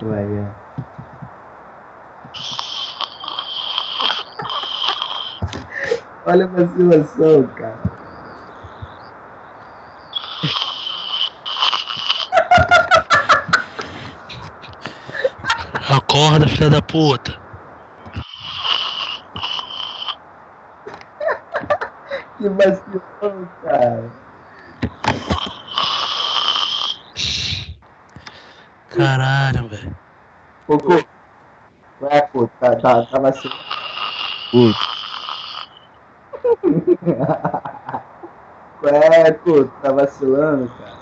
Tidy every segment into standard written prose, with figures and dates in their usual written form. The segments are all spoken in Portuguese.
Vai. Olha a vacilação, cara. Acorda, filha da puta. Que vacilão, cara. Caralho, velho. Ô, Couto. Vai, Couto. Tá vacilando. Qual é, Couto? Tá vacilando, cara?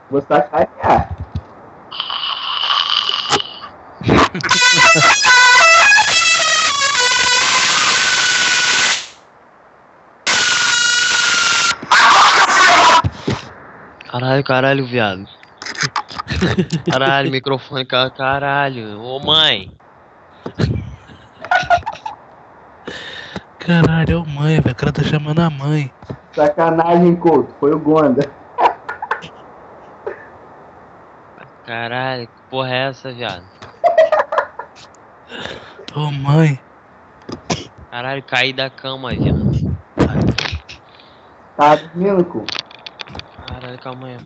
Vou sacanear. Caralho, viado. Caralho, microfone, caralho. Ô, mãe. Caralho, é o mãe, velho. O cara tá chamando a mãe. Sacanagem, Couto. Foi o Gonda. Caralho, que porra é essa, viado? Ô, mãe. Caralho, caí da cama, viado. Tá dormindo, Couto? Caralho, calma aí.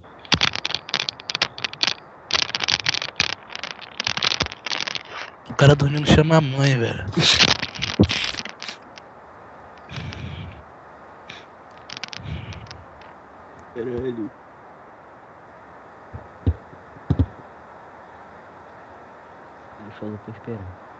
O cara dormindo chama a mãe, velho. Caralho. Ele falou pra esperar.